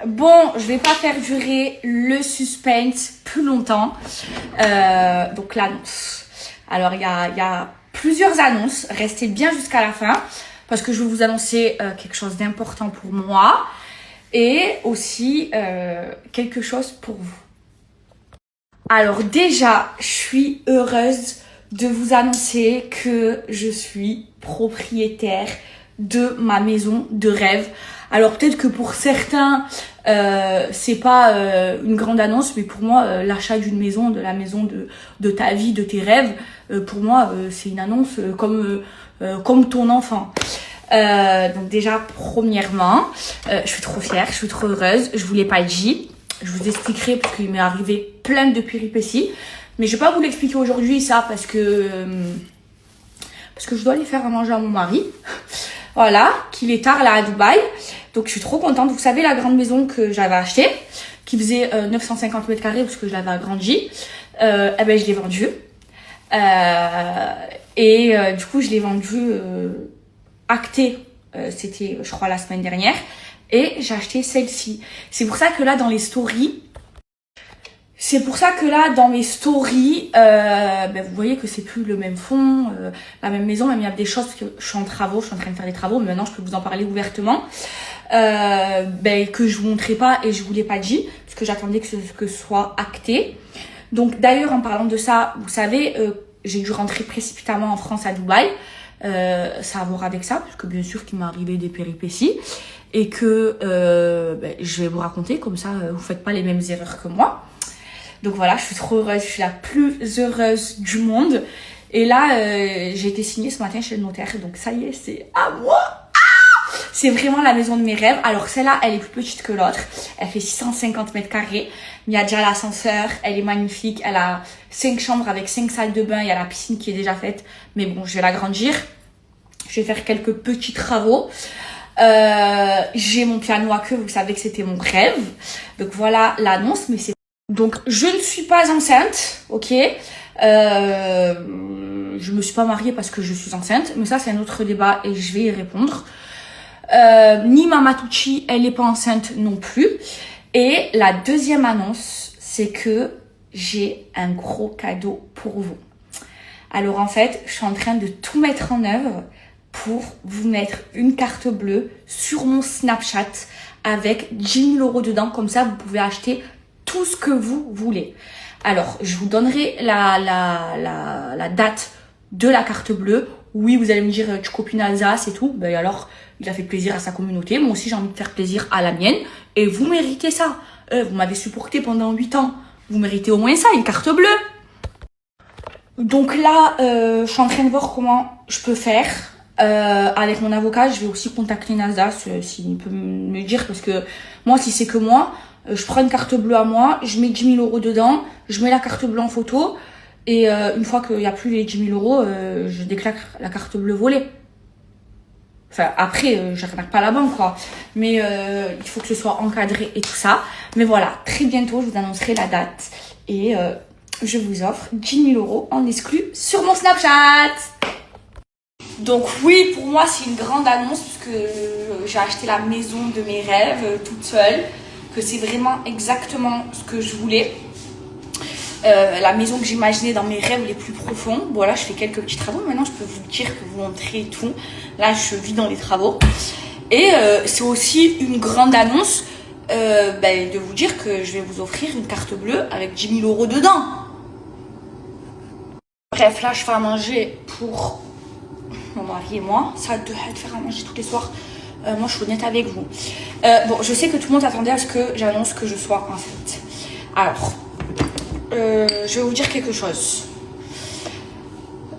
Bon, je vais pas faire durer le suspense plus longtemps. Donc l'annonce. Alors il y a plusieurs annonces. Restez bien jusqu'à la fin parce que je vais vous annoncer quelque chose d'important pour moi et aussi quelque chose pour vous. Alors déjà, je suis heureuse de vous annoncer que je suis propriétaire de ma maison de rêve. Alors peut-être que pour certains, c'est pas une grande annonce, mais pour moi, l'achat d'une maison, de la maison de ta vie, de tes rêves, pour moi, c'est une annonce comme ton enfant. Donc déjà, premièrement, je suis trop fière, je suis trop heureuse. Je vous l'ai pas dit, je vous expliquerai parce qu'il m'est arrivé plein de péripéties. Mais je vais pas vous l'expliquer aujourd'hui, ça, parce que je dois aller faire à manger à mon mari. Voilà, qu'il est tard là à Dubaï. Donc je suis trop contente. Vous savez, la grande maison que j'avais achetée, qui faisait 950 mètres carrés parce que je l'avais agrandie, je l'ai vendue. Du coup, je l'ai vendue actée. C'était, je crois, la semaine dernière. Et j'ai acheté celle-ci. C'est pour ça que là, dans les stories... dans mes stories, vous voyez que c'est plus le même fond, la même maison, même il y a des choses parce que je suis en travaux, je suis en train de faire des travaux, mais maintenant je peux vous en parler ouvertement, que je vous montrais pas et je vous l'ai pas dit, parce que j'attendais que ce soit acté. Donc d'ailleurs, en parlant de ça, vous savez, j'ai dû rentrer précipitamment en France à Dubaï, ça a à voir avec ça, parce que bien sûr qu'il m'est arrivé des péripéties, et que je vais vous raconter, comme ça vous faites pas les mêmes erreurs que moi. Donc voilà, je suis trop heureuse, je suis la plus heureuse du monde. Et là, j'ai été signée ce matin chez le notaire. Donc ça y est, c'est à moi. C'est vraiment la maison de mes rêves. Alors celle-là, elle est plus petite que l'autre. Elle fait 650 mètres carrés. Il y a déjà l'ascenseur, elle est magnifique. Elle a 5 chambres avec 5 salles de bain. Il y a la piscine qui est déjà faite. Mais bon, je vais l'agrandir. Je vais faire quelques petits travaux. J'ai mon piano à queue, vous savez que c'était mon rêve. Donc voilà l'annonce, mais c'est... Donc, je ne suis pas enceinte, ok. Je me suis pas mariée parce que je suis enceinte, mais ça c'est un autre débat et je vais y répondre. Ni Mama Tucci, elle est pas enceinte non plus. Et la deuxième annonce, c'est que j'ai un gros cadeau pour vous. Alors en fait, je suis en train de tout mettre en œuvre pour vous mettre une carte bleue sur mon Snapchat avec 10 000 € dedans. Comme ça, vous pouvez acheter tout ce que vous voulez. Alors, je vous donnerai la date de la carte bleue. Oui, vous allez me dire, tu copines Alsace et tout. Ben alors, il a fait plaisir à sa communauté. Moi aussi, j'ai envie de faire plaisir à la mienne. Et vous méritez ça. Vous m'avez supporté pendant 8 ans. Vous méritez au moins ça, une carte bleue. Donc là, je suis en train de voir comment je peux faire. Avec mon avocat, je vais aussi contacter Alsace s'il peut me dire. Parce que moi, si c'est que moi... je prends une carte bleue à moi, je mets 10 000 € dedans, je mets la carte bleue en photo et une fois qu'il n'y a plus les 10 000 €, je déclare la carte bleue volée. Enfin, après, je n'arnaque pas la banque, quoi. Mais il faut que ce soit encadré et tout ça. Mais voilà, très bientôt, je vous annoncerai la date et je vous offre 10 000 € en exclu sur mon Snapchat. Donc oui, pour moi, c'est une grande annonce parce que j'ai acheté la maison de mes rêves toute seule. Que c'est vraiment exactement ce que je voulais. La maison que j'imaginais dans mes rêves les plus profonds. Bon là, je fais quelques petits travaux. Maintenant, je peux vous dire, que vous montrer tout. Là, je vis dans les travaux. Et c'est aussi une grande annonce de vous dire que je vais vous offrir une carte bleue avec 10 000 € dedans. Bref, là, je fais à manger pour mon mari et moi. Ça de faire à manger tous les soirs. Moi, je suis honnête avec vous. Bon, je sais que tout le monde attendait à ce que j'annonce que je sois enceinte. Alors, je vais vous dire quelque chose.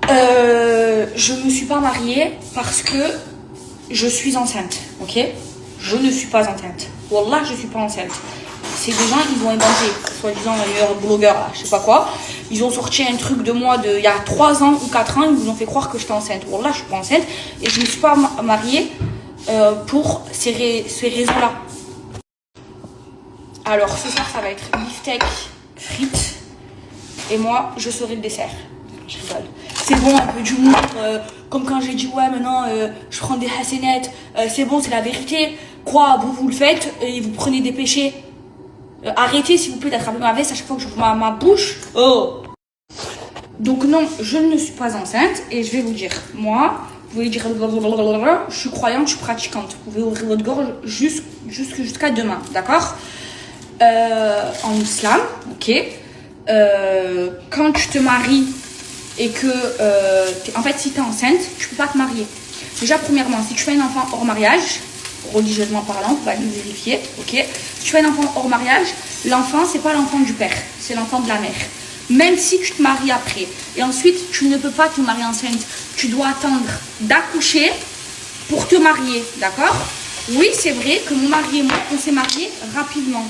Je ne me suis pas mariée parce que je suis enceinte, ok? Je ne suis pas enceinte. Wallah, je ne suis pas enceinte. C'est des gens, ils ont inventé, soi-disant, les meilleurs blogueurs, là, je sais pas quoi. Ils ont sorti un truc de moi il y a 3 ans ou 4 ans, ils vous ont fait croire que j'étais enceinte. Wallah, je suis pas enceinte et je ne me suis pas mariée pour ces raisons-là. Alors ce soir ça va être beefsteak, frites et moi je serai le dessert. Je rigole. C'est bon, un peu d'humour, comme quand j'ai dit ouais maintenant je prends des hassanettes, c'est bon, c'est la vérité. Quoi, vous le faites et vous prenez des péchés. Arrêtez s'il vous plaît d'attraper ma veste à chaque fois que j'ouvre ma bouche. Oh. Donc non, je ne suis pas enceinte et je vais vous dire, moi, vous pouvez dire je suis croyante, je suis pratiquante. Vous pouvez ouvrir votre gorge jusqu'à demain, d'accord? En islam, ok. Quand tu te maries et que, en fait, si tu es enceinte, tu peux pas te marier. Déjà, premièrement, si tu fais un enfant hors mariage, religieusement parlant, on va le vérifier, ok. Si tu fais un enfant hors mariage, l'enfant, c'est pas l'enfant du père, c'est l'enfant de la mère. Même si tu te maries après. Et ensuite, tu ne peux pas te marier enceinte. Tu dois attendre d'accoucher pour te marier, d'accord? Oui, c'est vrai que mon mari et moi, on s'est mariés rapidement.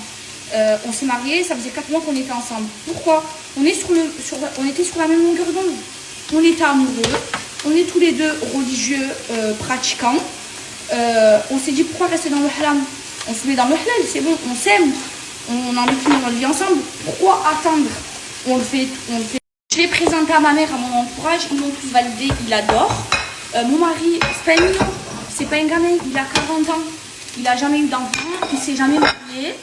On s'est mariés, ça faisait 4 mois qu'on était ensemble. Pourquoi? On était sur la même longueur d'onde. On était amoureux. On est tous les deux religieux, pratiquants. On s'est dit pourquoi rester dans le haram? On se met dans le halal, c'est bon, on s'aime. On a envie de finir notre vie ensemble. Pourquoi attendre? On le fait. Je l'ai présenté à ma mère, à mon entourage, ils m'ont tous validé, il adore. Mon mari, c'est pas un gamin, il a 40 ans. Il n'a jamais eu d'enfant, il ne s'est jamais marié.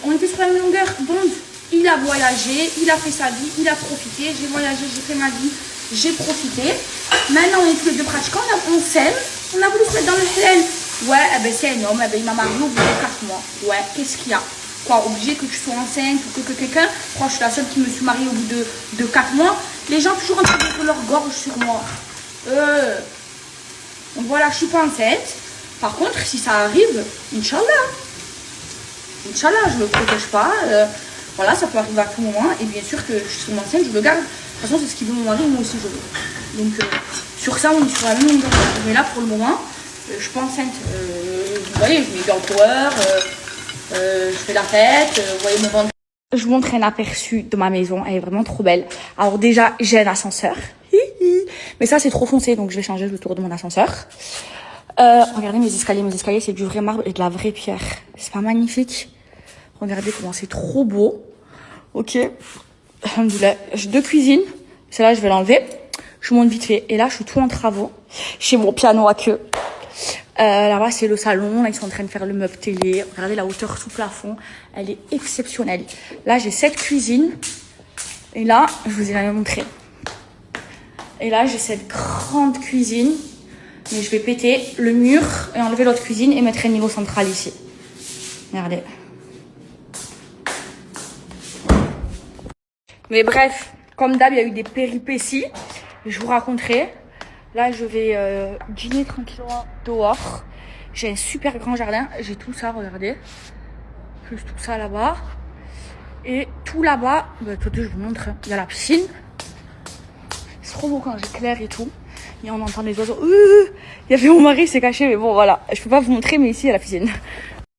On était sur la même longueur d'onde. Il a voyagé, il a fait sa vie, il a profité. J'ai voyagé, j'ai fait ma vie, j'ai profité. Maintenant, on est tous les deux pratiquants, on s'aime. On a voulu se mettre dans le halal. Ouais, eh ben, c'est un homme, eh ben, il m'a marié au bout de 4 mois. Ouais, qu'est-ce qu'il y a? Quoi, obligé que tu sois enceinte ou que quelqu'un. Moi, je suis la seule qui me suis mariée au bout de 4 mois. Les gens toujours en train de mettre leur gorge sur moi. Donc voilà, je suis pas enceinte. Par contre, si ça arrive, Inch'Allah. Inch'Allah, je ne le protège pas. Voilà, ça peut arriver à tout moment. Et bien sûr que je suis enceinte, je le garde. De toute façon, c'est ce qu'il veut mon mari, moi aussi je veux. Donc sur ça, on est sur la même longueur d'onde. Mais là, pour le moment, je suis pas enceinte. Vous voyez, je mets girl power. Je fais la fête, vous voyez mon ventre. Je vous montre un aperçu de ma maison, elle est vraiment trop belle. Alors déjà, j'ai un ascenseur. Mais ça, c'est trop foncé, donc je vais changer le tour de mon ascenseur. Regardez mes escaliers, c'est du vrai marbre et de la vraie pierre. C'est pas magnifique? Regardez comment c'est trop beau. Ok. Alhamdoulilah. J'ai 2 cuisines. Celle-là, je vais l'enlever. Je vous montre vite fait. Et là, je suis tout en travaux. Chez mon piano à queue. Là-bas, c'est le salon. Là, ils sont en train de faire le meuble télé. Regardez la hauteur sous plafond. Elle est exceptionnelle. Là, j'ai cette cuisine. Et là, je vous ai rien montré. Et là, j'ai cette grande cuisine. Mais je vais péter le mur et enlever l'autre cuisine et mettre un niveau central ici. Regardez. Mais bref, comme d'hab, il y a eu des péripéties. Je vous raconterai. Là, je vais dîner tranquillement dehors. J'ai un super grand jardin. J'ai tout ça, regardez. Plus tout ça là-bas. Et tout là-bas, bah, attendez, je vous montre. Il y a la piscine. C'est trop beau quand j'éclaire et tout. Et on entend les oiseaux. Il y avait mon mari, il s'est caché. Mais bon, voilà. Je peux pas vous montrer, mais ici, il y a la piscine.